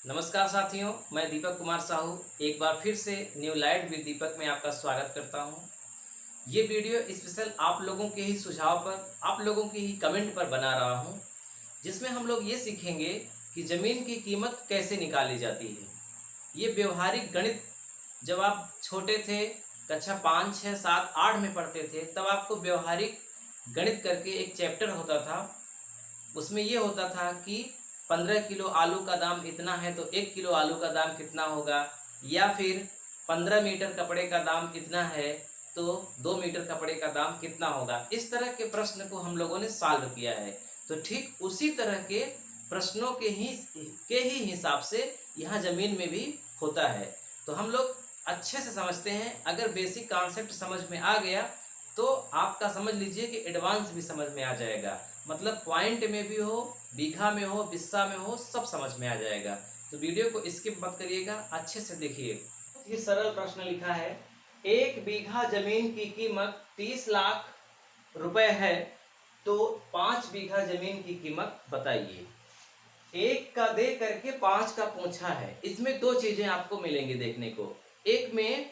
नमस्कार साथियों, मैं दीपक कुमार साहू एक बार फिर से न्यू लाइट विद दीपक में आपका स्वागत करता हूं। ये वीडियो स्पेशल आप लोगों के ही सुझाव पर, आप लोगों की ही कमेंट पर बना रहा हूं, जिसमें हम लोग ये सीखेंगे कि ज़मीन की कीमत कैसे निकाली जाती है। ये व्यवहारिक गणित जब आप छोटे थे, कक्षा 5, 6, 7, 8 में पढ़ते थे, तब आपको व्यवहारिक गणित करके एक चैप्टर होता था। उसमें ये होता था कि 15 किलो आलू का दाम इतना है तो 1 किलो आलू का दाम कितना होगा, या फिर 15 मीटर कपड़े का दाम इतना है तो 2 मीटर कपड़े का दाम कितना होगा। इस तरह के प्रश्न को हम लोगों ने सॉल्व किया है। तो ठीक उसी तरह के प्रश्नों के ही हिसाब से यहाँ ज़मीन में भी होता है। तो हम लोग अच्छे से समझते हैं। अगर बेसिक कॉन्सेप्ट समझ में आ गया तो आपका समझ लीजिए कि एडवांस भी समझ में आ जाएगा। मतलब पॉइंट में भी हो, बीघा में हो, बिस्सा में हो, सब समझ में आ जाएगा। तो वीडियो को स्किप मत करिएगा, अच्छे से देखिए। ये सरल प्रश्न लिखा है, 1 बीघा जमीन की कीमत 30 लाख रुपए है तो 5 बीघा जमीन की कीमत बताइए। 1 का दे करके 5 का पूछा है। इसमें दो चीजें आपको मिलेंगी देखने को। एक में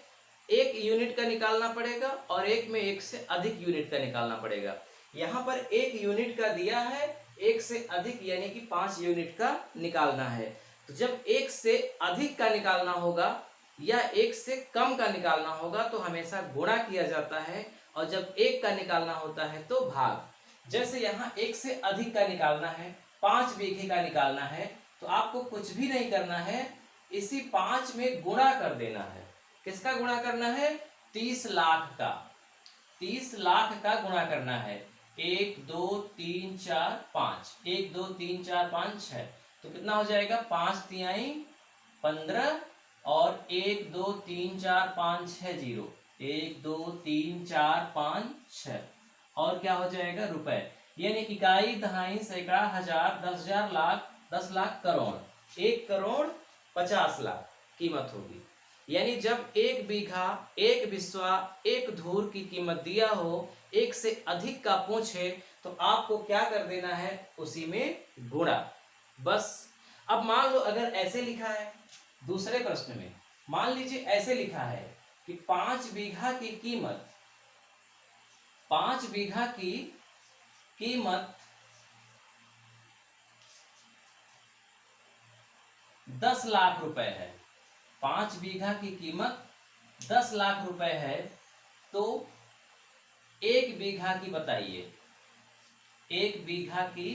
1 यूनिट का निकालना पड़ेगा और एक में 1 से अधिक यूनिट का निकालना पड़ेगा। यहाँ पर 1 यूनिट का दिया है, 1 से अधिक यानी कि 5 यूनिट का निकालना है। तो जब 1 से अधिक का निकालना होगा या 1 से कम का निकालना होगा तो हमेशा गुणा किया जाता है, और जब 1 का निकालना होता है तो भाग। जैसे यहाँ 1 से अधिक का निकालना है, 5 बीघे का निकालना है, तो आपको कुछ भी नहीं करना है, इसी 5 में गुणा कर देना है। किसका गुणा करना है? 30 लाख का। 30 लाख का गुणा करना है। 1 2 3 4 5, 1 2 3 4 5 6, तो कितना हो जाएगा? 5 तिहाई 15 और 1 2 3 4 5 6 0, 1 2 3 4 5 6, और क्या हो जाएगा? रुपए। यानी इकाई, दहाई, सैकड़ा, हजार, 10,000, लाख, 10 लाख, करोड़। 1 करोड़ 50 लाख कीमत होगी। यानी जब 1 बीघा, 1 बिस्वा, 1 धूर की कीमत दिया हो, 1 से अधिक का पूछे, तो आपको क्या कर देना है? उसी में गुणा। बस। अब मान लो अगर ऐसे लिखा है, दूसरे प्रश्न में मान लीजिए ऐसे लिखा है कि 5 बीघा की कीमत, 5 बीघा की कीमत 10 लाख रुपए है। 5 बीघा की कीमत 10 लाख रुपए है तो 1 बीघा की बताइए। 1 बीघा की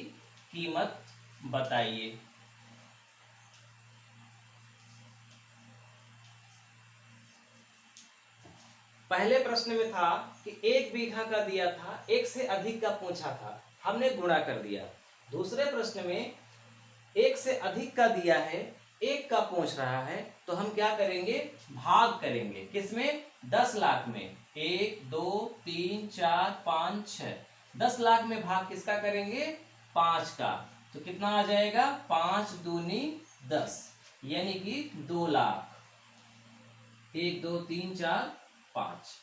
कीमत बताइए। पहले प्रश्न में था कि 1 बीघा का दिया था, 1 से अधिक का पूछा था, हमने गुणा कर दिया। दूसरे प्रश्न में 1 से अधिक का दिया है, 1 का पूछ रहा है, तो हम क्या करेंगे? भाग करेंगे। किसमें? 10 लाख में। 1 2 3 4 5 6, 10 लाख में भाग किसका करेंगे? 5 का। तो कितना आ जाएगा? 5 दूनी 10, यानी कि 2 लाख। 1 2 3 4 5।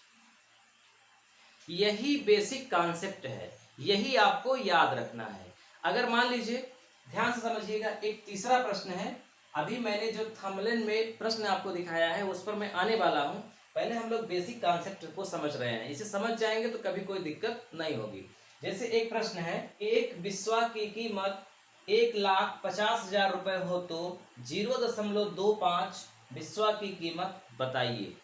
यही बेसिक कॉन्सेप्ट है, यही आपको याद रखना है। अगर मान लीजिए, ध्यान से समझिएगा, एक तीसरा प्रश्न है। अभी मैंने जो थंबनेल में प्रश्न आपको दिखाया है उस पर मैं आने वाला हूं। पहले हम लोग बेसिक कॉन्सेप्ट को समझ रहे हैं। इसे समझ जाएंगे तो कभी कोई दिक्कत नहीं होगी। जैसे एक प्रश्न है, 1 बिस्वा की कीमत 1,50,000 रुपए हो तो 0.25 बिस्वा की कीमत बताइए।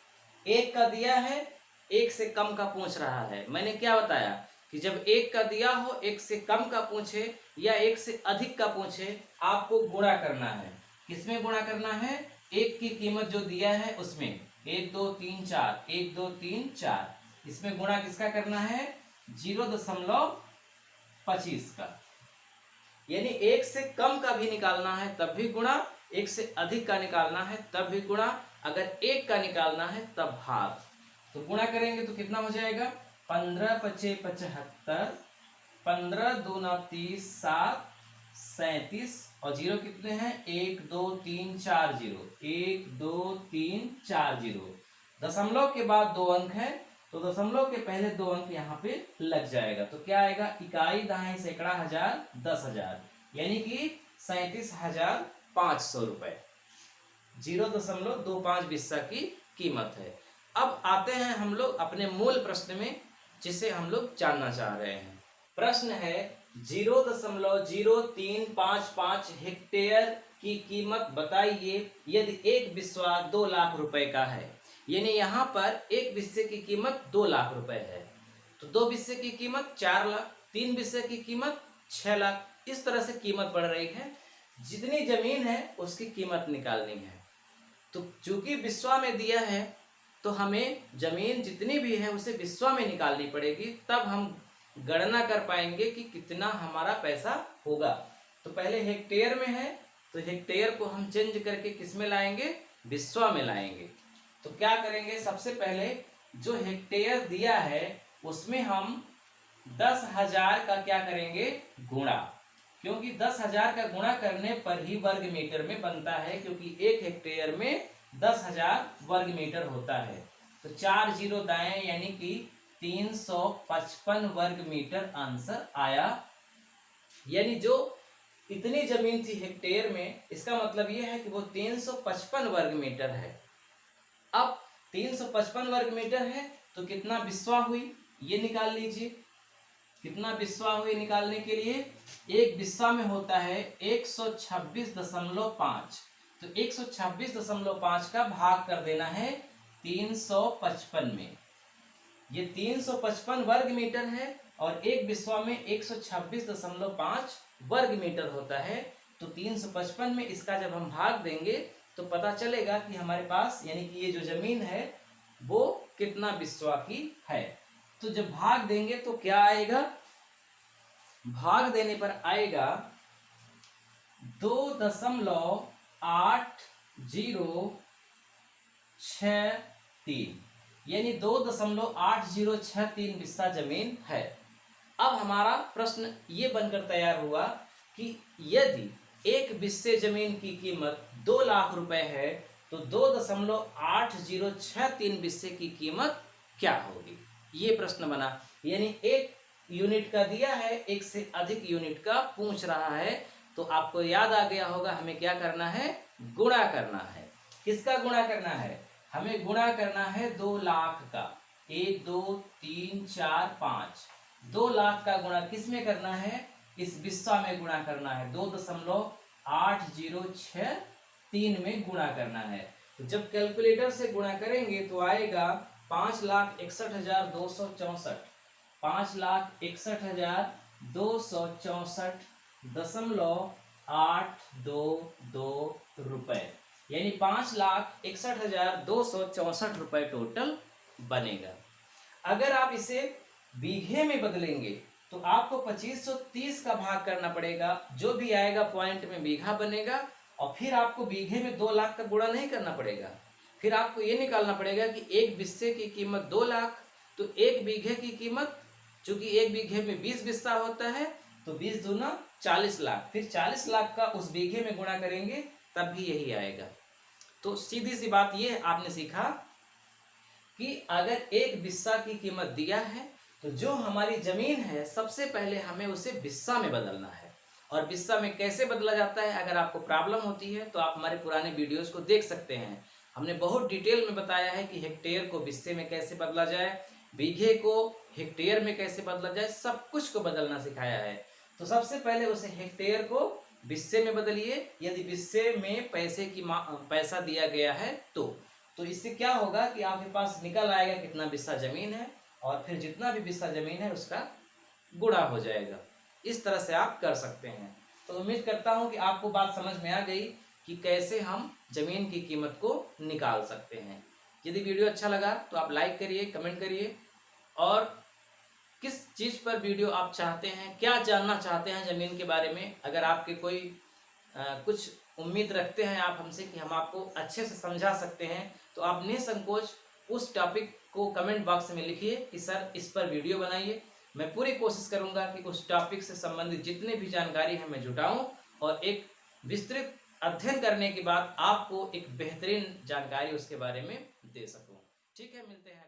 1 का दिया है, 1 से कम का पूछ रहा है। मैंने क्या बताया कि जब 1 का दिया हो, 1 से कम का पूछे या 1 से अधिक का पूछे, आपको गुणा करना है। किसमें गुणा करना है? 1 की कीमत जो दिया है उसमें। 1 2 3 4, 1 2 3 4, इसमें गुणा किसका करना है? 0.25 का। यानी 1 से कम का भी निकालना है तब भी गुणा, 1 से अधिक का निकालना है तब भी गुणा, अगर 1 का निकालना है तब भाग। तो गुणा करेंगे तो कितना हो जाएगा? 15 पचे 75, 15 दूना 30, 7 37, और जीरो कितने हैं? 1 2 3 4 जीरो, 1 2 3 4 जीरो। दशमलव के बाद 2 अंक है तो दशमलव के पहले 2 अंक यहाँ पे लग जाएगा। तो क्या आएगा? इकाई, दहाई, सैकड़ा, हजार, 10,000, यानी कि 37,500 रुपए। 0.25 बिस्सा की कीमत है। अब आते हैं हम लोग अपने मूल प्रश्न में, जिसे हम लोग जानना चाह रहे हैं। प्रश्न है 0.0355 हेक्टेयर की कीमत बताइए यदि एक बिस्वा 2 लाख रुपए का है। यानी यहाँ पर एक बिस्से की कीमत 2 लाख रुपए है, तो 2 बिस्से की कीमत 4 लाख, 3 बिस्से की कीमत 6 लाख, इस तरह से कीमत बढ़ रही है। जितनी जमीन है उसकी कीमत निकालनी है। तो चूंकि बिस्वा में दिया है तो हमें जमीन जितनी भी है उसे बिस्वा में निकालनी पड़ेगी, तब हम गणना कर पाएंगे कि कितना हमारा पैसा होगा। तो पहले हेक्टेयर में है तो हेक्टेयर को हम चेंज करके किस में लाएंगे, बिस्वा में लाएंगे। तो क्या करेंगे, सबसे पहले जो हेक्टेयर दिया है उसमें हम 10,000 का क्या करेंगे, गुणा, क्योंकि 10,000 का गुणा करने पर ही वर्ग मीटर में बनता है, क्योंकि एक हेक्टेयर में 10,000 वर्ग मीटर होता है। तो 4 जीरो दाएं, यानी कि 355 वर्ग मीटर आंसर आया। यानी जो इतनी जमीन थी हेक्टेयर में, इसका मतलब यह है कि वो 355 वर्ग मीटर है। अब 355 वर्ग मीटर है तो कितना बिस्वा हुई ये निकाल लीजिए। कितना बिस्वा हुई निकालने के लिए, एक बिस्वा में होता है 126.5, तो 126.5 का भाग कर देना है 355 में। ये 355 वर्ग मीटर है और एक बिस्वा में 126.5 वर्ग मीटर होता है। तो 355 में इसका जब हम भाग देंगे तो पता चलेगा कि हमारे पास, यानी कि ये जो जमीन है वो कितना बिस्वा की है। तो जब भाग देंगे तो क्या आएगा, भाग देने पर आएगा 2.8063, यानी 2.8063 बिस्सा जमीन है। अब हमारा प्रश्न ये बनकर तैयार हुआ कि यदि एक बिस्से जमीन की कीमत 2 लाख रुपए है तो 2.8063 बिस्से की कीमत क्या होगी, ये प्रश्न बना। यानी एक यूनिट का दिया है, एक से अधिक यूनिट का पूछ रहा है, तो आपको याद आ गया होगा हमें क्या करना है, गुणा करना है। किसका गुणा करना है, हमें गुणा करना है 2 लाख का। 1 2 3 4 5, 2 लाख का गुणा किस में करना है, इस बिस्सा में गुणा करना है। 2.8063 में गुणा करना है। तो जब कैलकुलेटर से गुणा करेंगे तो आएगा 5,61,264, 5,61,264.822 रुपए, यानी 5,61,264 रुपए टोटल बनेगा। अगर आप इसे बीघे में बदलेंगे तो आपको 2530 का भाग करना पड़ेगा, जो भी आएगा पॉइंट में बीघा बनेगा। और फिर आपको बीघे में 2 लाख का गुणा नहीं करना पड़ेगा, फिर आपको ये निकालना पड़ेगा कि एक बिस्से की कीमत 2 लाख, तो एक बीघे की कीमत, चूंकि एक बीघे में 20 बिस्सा होता है तो 20 दूना 40 लाख, फिर 40 लाख का उस बीघे में गुणा करेंगे तब भी यही आएगा। तो सीधी सी बात ये आपने सीखा कि अगर एक बिस्सा की कीमत दिया है तो जो हमारी जमीन है सबसे पहले हमें उसे बिस्सा में बदलना है। और बिस्सा में कैसे बदला जाता है, अगर आपको प्रॉब्लम होती है तो आप हमारे पुराने वीडियोस को देख सकते हैं। हमने बहुत डिटेल में बताया है कि हेक्टेयर को बिस्से में कैसे बदला जाए, बीघे को हेक्टेयर में कैसे बदला जाए, सब कुछ को बदलना सिखाया है। तो सबसे पहले उसे हेक्टेयर को बिस्से में बदलिए, यदि बिस्से में पैसा दिया गया है तो इससे क्या होगा कि आपके पास निकल आएगा कितना बिस्सा जमीन है, और फिर जितना भी बिस्सा जमीन है उसका गुणा हो जाएगा। इस तरह से आप कर सकते हैं। तो उम्मीद करता हूं कि आपको बात समझ में आ गई कि कैसे हम जमीन की कीमत को निकाल सकते हैं। यदि वीडियो अच्छा लगा तो आप लाइक करिए, कमेंट करिए, और किस चीज़ पर वीडियो आप चाहते हैं, क्या जानना चाहते हैं ज़मीन के बारे में। अगर आपके कोई कुछ उम्मीद रखते हैं आप हमसे कि हम आपको अच्छे से समझा सकते हैं, तो आप निसंकोच उस टॉपिक को कमेंट बॉक्स में लिखिए कि सर इस पर वीडियो बनाइए। मैं पूरी कोशिश करूंगा कि उस टॉपिक से संबंधित जितने भी जानकारी है मैं जुटाऊं, और एक विस्तृत अध्ययन करने के बाद आपको एक बेहतरीन जानकारी उसके बारे में दे सकूं। ठीक है, मिलते हैं।